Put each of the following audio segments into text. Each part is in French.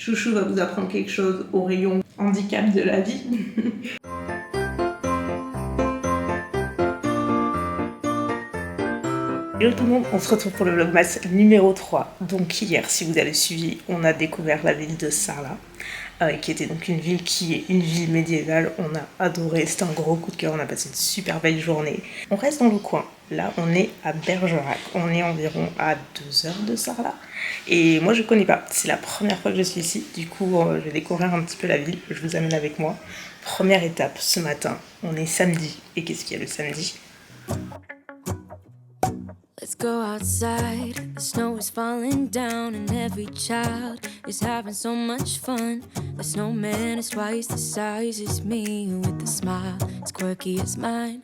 Chouchou va vous apprendre quelque chose au rayon handicap de la vie. Hello tout le monde, on se retrouve pour le vlogmas numéro 3. Donc hier, si vous avez suivi, on a découvert la ville de Sarlat, qui était donc une ville qui est une ville médiévale. On a adoré, c'était un gros coup de cœur, on a passé une super belle journée. On reste dans le coin, là on est à Bergerac, on est environ à 2 heures de Sarlat. Et moi je connais pas, c'est la première fois que je suis ici, du coup je vais découvrir un petit peu la ville, je vous amène avec moi. Première étape ce matin, on est samedi, et qu'est-ce qu'il y a le samedi ? Let's go outside, the snow is falling down and every child is having so much fun. The snowman is twice the size as me with a smile as quirky as mine.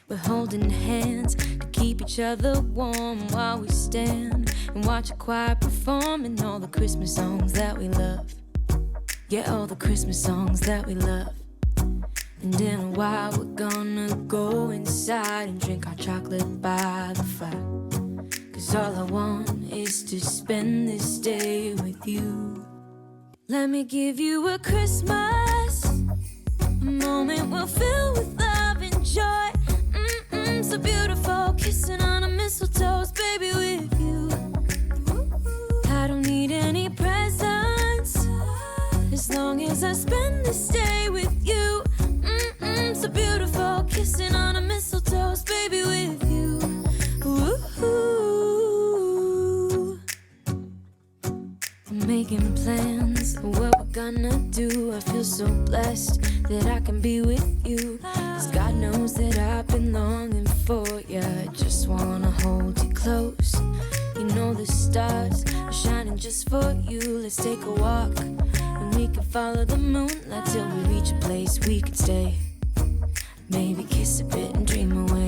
We're holding hands to keep each other warm while we stand and watch a choir performing all the Christmas songs that we love. Yeah, all the Christmas songs that we love. And in a while we're gonna go inside and drink our chocolate by the fire. 'Cause all I want is to spend this day with you. Let me give you a Christmas, a moment we'll fill with love and joy. So beautiful, kissing on a mistletoe, baby, with you. I don't need any presents, as long as I spend this day with you. So beautiful, kissing on a mistletoe, baby, with you. Ooh. I'm making plans for what we're gonna do. I feel so blessed that I can be with you. 'Cause God knows that I've been longing for you. I just wanna hold you close. You know the stars are shining just for you. Let's take a walk and we can follow the moonlight till we reach a place we can stay. Maybe kiss a bit and dream away.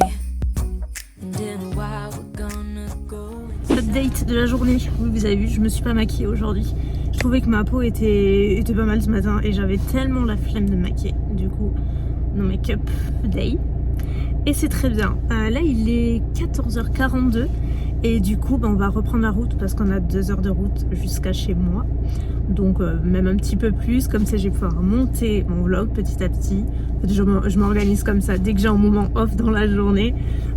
And in a while we're gonna go. Update de la journée. Oui, vous avez vu, je me suis pas maquillée aujourd'hui. Je trouvais que ma peau était pas mal ce matin et j'avais tellement la flemme de me maquiller. Du coup, no make-up day. Et c'est très bien. Là, il est 14h42 et du coup, on va reprendre la route parce qu'on a 2 heures de route jusqu'à chez moi. Donc même un petit peu plus, comme ça je vais pouvoir monter mon vlog petit à petit. En fait, je m'organise comme ça, dès que j'ai un moment off dans la journée,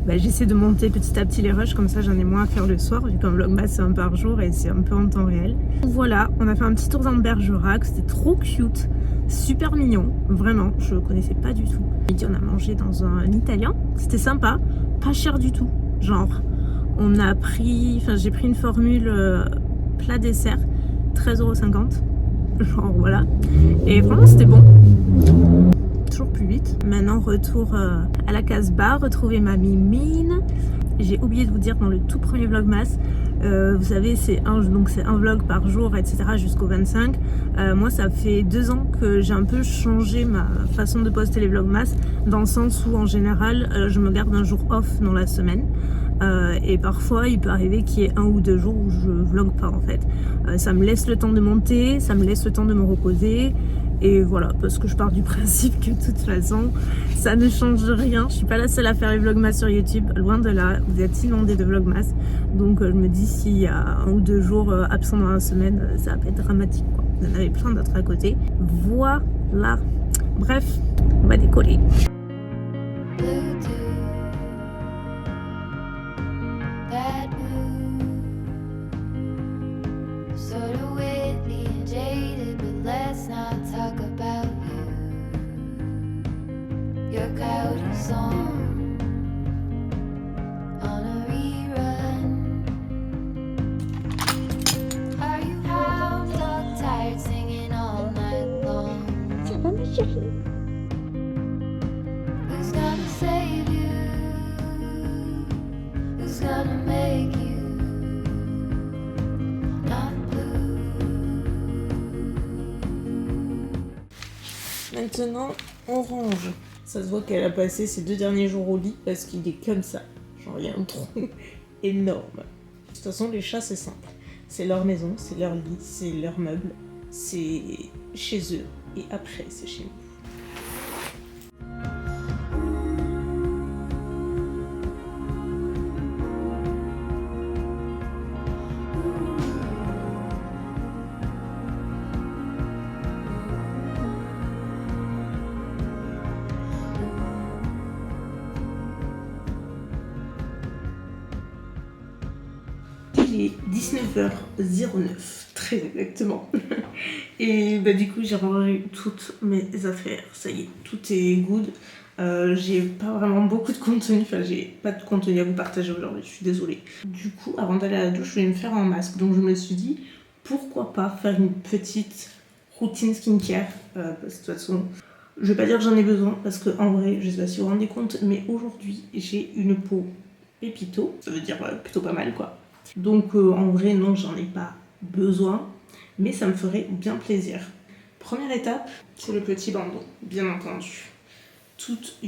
j'essaie de monter petit à petit les rushs, comme ça j'en ai moins à faire le soir, vu qu'un vlogmas c'est un par jour et c'est un peu en temps réel. Voilà, on a fait un petit tour dans Bergerac, c'était trop cute, super mignon, vraiment, je connaissais pas du tout. Midi on a mangé dans un italien, c'était sympa, pas cher du tout, genre j'ai pris une formule plat dessert, 13,50 €, genre voilà, et vraiment c'était bon, toujours plus vite. Maintenant retour à la Casbah, retrouver ma Mimine. J'ai oublié de vous dire dans le tout premier vlogmas, vous savez c'est un vlog par jour etc jusqu'au 25. Moi ça fait 2 ans que j'ai un peu changé ma façon de poster les vlogmas, dans le sens où en général je me garde un jour off dans la semaine. Et parfois il peut arriver qu'il y ait 1 ou 2 jours où je vlog pas en fait. Ça me laisse le temps de monter, ça me laisse le temps de me reposer. Et voilà, parce que je pars du principe que de toute façon ça ne change rien. Je suis pas la seule à faire les vlogmas sur YouTube, loin de là, vous êtes inondés de vlogmas. Donc je me dis s'il y a 1 ou 2 jours absents dans la semaine, ça va pas être dramatique quoi. Vous en avez plein d'autres à côté. Voilà. Bref, on va décoller. Who's gonna save you? Who's gonna make you not blue? Maintenant, on range. Ça se voit qu'elle a passé ses 2 derniers jours au lit parce qu'il est comme ça. Genre, il y a un trou énorme. De toute façon, les chats, c'est simple. C'est leur maison, c'est leur lit, c'est leur meuble. C'est chez eux. Et après, c'est chez nous. 19h09, très exactement. Et bah, du coup, j'ai rangé toutes mes affaires. Ça y est, tout est good. J'ai pas vraiment beaucoup de contenu, enfin j'ai pas de contenu à vous partager aujourd'hui, je suis désolée. Du coup, avant d'aller à la douche, je vais me faire un masque. Donc je me suis dit, pourquoi pas faire une petite routine skincare, parce que de toute façon, je vais pas dire que j'en ai besoin, parce que en vrai, je sais pas si vous vous rendez compte, mais aujourd'hui, j'ai une peau pépito, ça veut dire plutôt pas mal quoi. Donc en vrai, non, j'en ai pas besoin, mais ça me ferait bien plaisir. Première étape, c'est le petit bandeau, bien entendu. Toute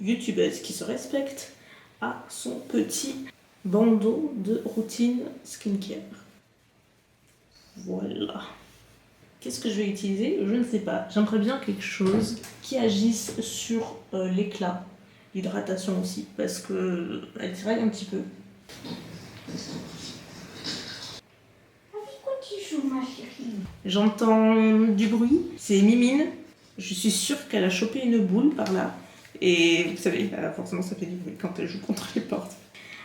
youtubeuse qui se respecte a son petit bandeau de routine skincare. Voilà. Qu'est-ce que je vais utiliser? Je ne sais pas. J'aimerais bien quelque chose qui agisse sur l'éclat, l'hydratation aussi, parce que elle tiraille un petit peu. J'entends du bruit, c'est Mimine. Je suis sûre qu'elle a chopé une boule par là. Et vous savez, forcément ça fait du bruit quand elle joue contre les portes.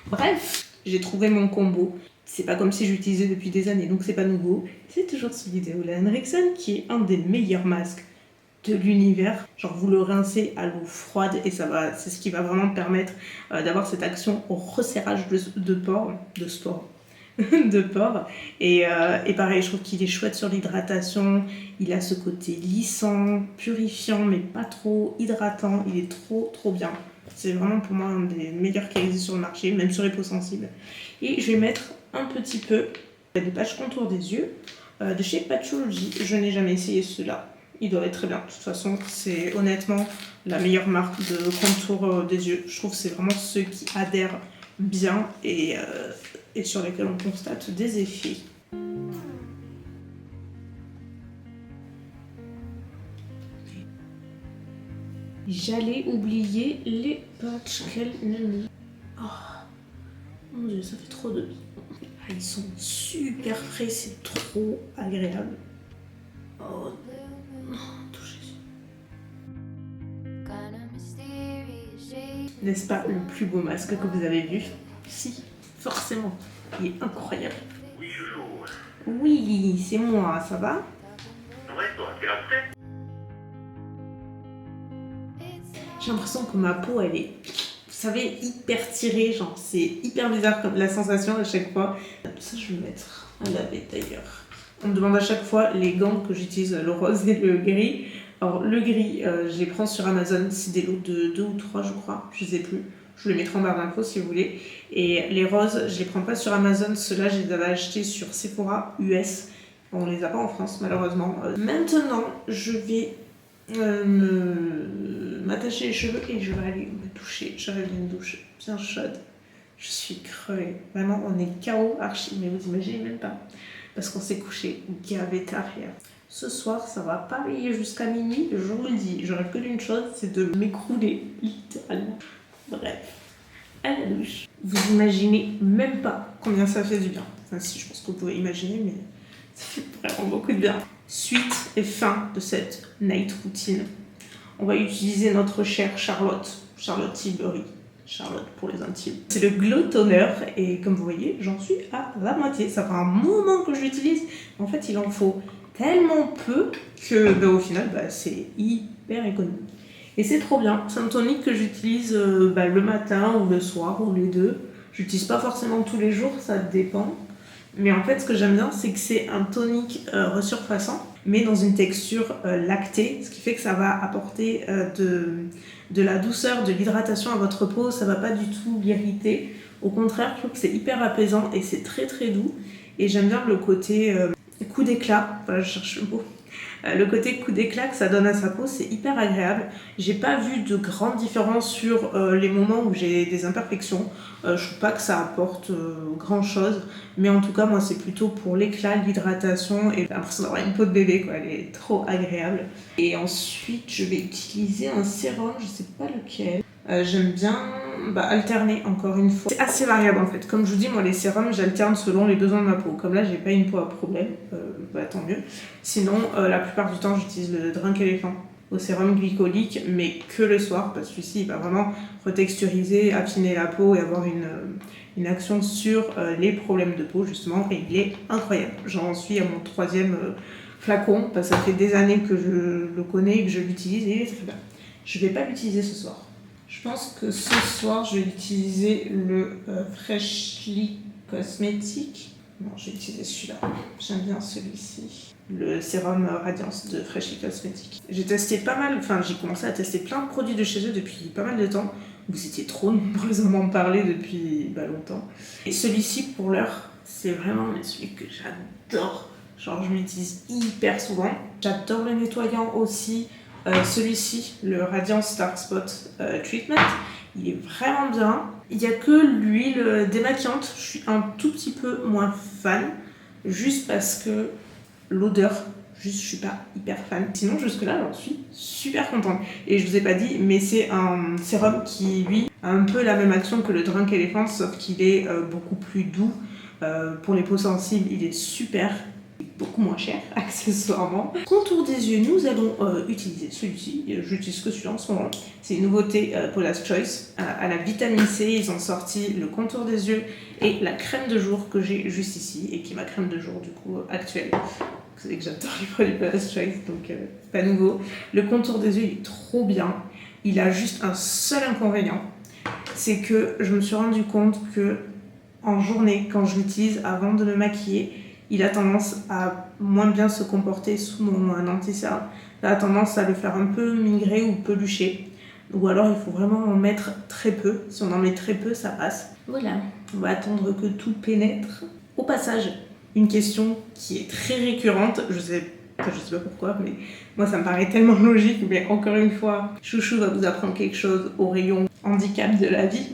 Bref, j'ai trouvé mon combo. C'est pas comme si j'utilisais depuis des années, donc c'est pas nouveau. C'est toujours celui de Ole Henriksen qui est un des meilleurs masques de l'univers. Genre vous le rincez à l'eau froide et ça va, c'est ce qui va vraiment permettre d'avoir cette action au resserrage de pores, de pores. Et pareil, je trouve qu'il est chouette sur l'hydratation. Il a ce côté lissant, purifiant, mais pas trop hydratant. Il est trop bien. C'est vraiment pour moi un des meilleurs qui existe sur le marché, même sur les peaux sensibles. Et je vais mettre un petit peu de patch contour des yeux de chez Patchology. Je n'ai jamais essayé ceux-là. Ils doivent être très bien. De toute façon, c'est honnêtement la meilleure marque de contour des yeux. Je trouve que c'est vraiment ceux qui adhèrent bien et sur lesquels on constate des effets. J'allais oublier les patchs qu'elle ne met. Oh mon dieu, ça fait trop de bien. Ah, ils sont super frais, c'est trop agréable. Oh, touchez. N'est-ce pas le plus beau masque que vous avez vu? Si, forcément. Il est incroyable. Oui, chouchou. Oui, c'est moi, ça va? Ouais, toi, t'es là prêt? J'ai l'impression que ma peau, elle est, vous savez, hyper tirée. Genre, c'est hyper bizarre comme la sensation à chaque fois. Ça, je vais le mettre à laver d'ailleurs. On me demande à chaque fois les gants que j'utilise, le rose et le gris. Alors, le gris, je les prends sur Amazon. C'est des lots de 2 ou 3, je crois. Je sais plus. Je vous les mettrai en barre d'infos si vous voulez. Et les roses, je les prends pas sur Amazon. Ceux-là, je les avais achetés sur Sephora US. On les a pas en France, malheureusement. Maintenant, je vais m'attacher les cheveux et je vais aller me doucher. J'arrive d'une douche bien chaude. Je suis crevée. Vraiment, on est KO archi, mais vous imaginez même pas. Parce qu'on s'est couché gavé tard hier. Ce soir, ça va pas veiller jusqu'à minuit, je vous le dis. Je rêve que d'une chose, c'est de m'écrouler, littéralement. Bref, à la douche. Vous imaginez même pas combien ça fait du bien. Enfin, si, je pense que vous pouvez imaginer, mais ça fait vraiment beaucoup de bien. Suite et fin de cette night routine, on va utiliser notre chère Charlotte Tilbury. Charlotte pour les intimes. C'est le Glow Toner et comme vous voyez, j'en suis à la moitié. Ça fait un moment que je l'utilise. En fait, il en faut tellement peu que au final, c'est hyper économique. Et c'est trop bien. C'est un tonique que j'utilise le matin ou le soir ou les deux. J'utilise pas forcément tous les jours, ça dépend. Mais en fait, ce que j'aime bien, c'est que c'est un tonique resurfaçant, mais dans une texture lactée, ce qui fait que ça va apporter de la douceur, de l'hydratation à votre peau. Ça va pas du tout l'irriter. Au contraire, je trouve que c'est hyper apaisant et c'est très très doux. Et j'aime bien le côté coup d'éclat. Enfin, je cherche le mot. Le côté coup d'éclat que ça donne à sa peau, c'est hyper agréable. J'ai pas vu de grande différence sur les moments où j'ai des imperfections. Je trouve pas que ça apporte grand chose, mais en tout cas moi c'est plutôt pour l'éclat, l'hydratation et j'ai l'impression d'avoir une peau de bébé quoi. Elle est trop agréable. Et ensuite je vais utiliser un sérum, je sais pas lequel. J'aime bien alterner encore une fois. C'est assez variable en fait. Comme je vous dis, moi les sérums j'alterne selon les besoins de ma peau. Comme là j'ai pas une peau à problème, tant mieux. Sinon la plupart du temps j'utilise le Drunk Elephant au sérum glycolique, mais que le soir parce que celui-ci il va vraiment retexturiser, affiner la peau et avoir une action sur les problèmes de peau justement, et il est incroyable. J'en suis à mon 3e flacon, parce que ça fait des années que je le connais et que je l'utilise, et ça fait bien. Je vais pas l'utiliser ce soir. Je pense que ce soir, je vais utiliser le Freshly Cosmetic. Non, je vais utiliser celui-là. J'aime bien celui-ci. Le sérum Radiance de Freshly Cosmetic. J'ai testé pas mal, enfin j'ai commencé à tester plein de produits de chez eux depuis pas mal de temps. Vous étiez trop nombreux à m'en parler depuis longtemps. Et celui-ci, pour l'heure, c'est vraiment celui que j'adore. Genre, je l'utilise hyper souvent. J'adore le nettoyant aussi. Celui-ci, le Radiance Dark Spot Treatment, il est vraiment bien. Il n'y a que l'huile démaquillante, je suis un tout petit peu moins fan, juste parce que l'odeur, je suis pas hyper fan. Sinon, jusque-là, j'en suis super contente. Et je vous ai pas dit, mais c'est un sérum qui, lui, a un peu la même action que le Drunk Elephant, sauf qu'il est beaucoup plus doux. Pour les peaux sensibles, il est super. Beaucoup moins cher, accessoirement. Contour des yeux, nous allons utiliser celui-ci. J'utilise que celui-là en ce moment. C'est une nouveauté Paula's Choice. À la vitamine C, ils ont sorti le contour des yeux et la crème de jour que j'ai juste ici et qui est ma crème de jour du coup actuelle. Vous savez que j'adore les produits Paula's Choice, donc pas nouveau. Le contour des yeux il est trop bien. Il a juste un seul inconvénient, c'est que je me suis rendu compte que en journée, quand je l'utilise avant de me maquiller, il a tendance à moins bien se comporter sous mon anti-cerne. Il a tendance à le faire un peu migrer ou pelucher. Ou alors il faut vraiment en mettre très peu. Si on en met très peu, ça passe. Voilà, on va attendre que tout pénètre. Au passage, une question qui est très récurrente, je sais pas pourquoi, mais moi ça me paraît tellement logique, mais encore une fois, Chouchou va vous apprendre quelque chose au rayon handicap de la vie.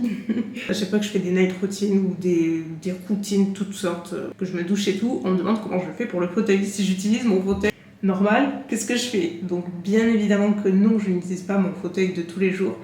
À chaque fois que je fais des night routines ou des routines toutes sortes, que je me douche et tout, on me demande comment je fais pour le fauteuil. Si j'utilise mon fauteuil normal, qu'est-ce que je fais? Donc bien évidemment que non, je n'utilise pas mon fauteuil de tous les jours.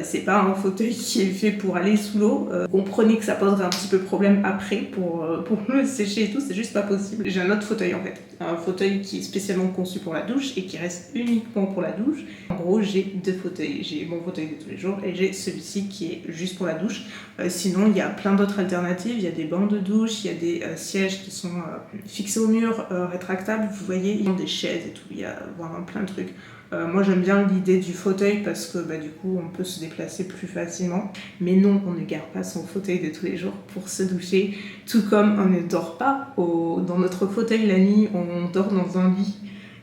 C'est pas un fauteuil qui est fait pour aller sous l'eau. Comprenez que ça poserait un petit peu problème après pour le sécher et tout, c'est juste pas possible. J'ai un autre fauteuil en fait, un fauteuil qui est spécialement conçu pour la douche et qui reste uniquement pour la douche. En gros, j'ai 2 fauteuils. J'ai mon fauteuil de tous les jours et j'ai celui-ci qui est juste pour la douche. Sinon, il y a plein d'autres alternatives. Il y a des bancs de douche, il y a des sièges qui sont fixés au mur, rétractables. Vous voyez, il y a des chaises et tout. Il y a vraiment plein de trucs. Moi j'aime bien l'idée du fauteuil parce que du coup on peut se déplacer plus facilement, mais non, on ne garde pas son fauteuil de tous les jours pour se doucher, tout comme on ne dort pas dans notre fauteuil la nuit, on dort dans un lit.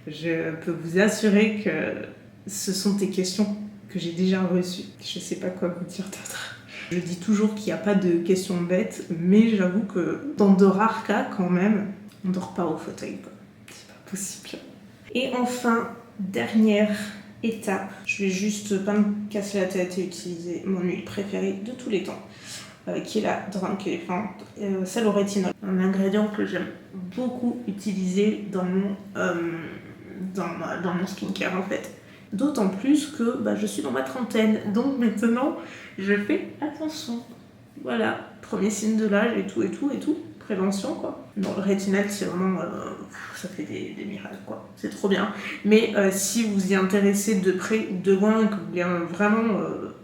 Je peux vous assurer que ce sont des questions que j'ai déjà reçues. Je sais pas quoi vous dire d'autre. Je dis toujours qu'il n'y a pas de questions bêtes, mais j'avoue que dans de rares cas quand même, on dort pas au fauteuil, quoi. C'est pas possible. Et enfin, dernière étape, je vais juste pas me casser la tête et utiliser mon huile préférée de tous les temps, qui est la Drunk Elephant, celle au rétinol. Un ingrédient que j'aime beaucoup utiliser dans mon skincare en fait. D'autant plus que je suis dans ma trentaine, donc maintenant je fais attention. Voilà, premier signe de l'âge et tout. Prévention quoi. Non, le rétinol c'est vraiment ça fait des miracles quoi, c'est trop bien. Mais si vous y intéressez de près ou de loin, que vous voulez vraiment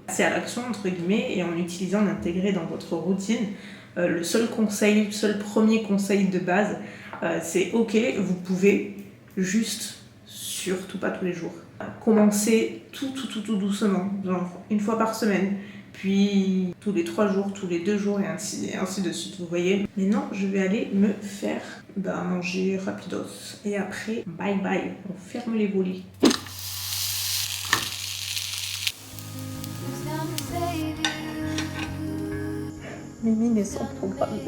passer à l'action entre guillemets et en utilisant l'intégrer dans votre routine, le seul premier conseil de base, c'est ok, vous pouvez juste, surtout pas tous les jours, commencer tout doucement, genre une fois par semaine. Puis tous les 3 jours, tous les 2 jours et ainsi de suite, vous voyez. Mais non, je vais aller me faire manger rapidos. Et après, bye bye, on ferme les volets. Mimi est sans programme.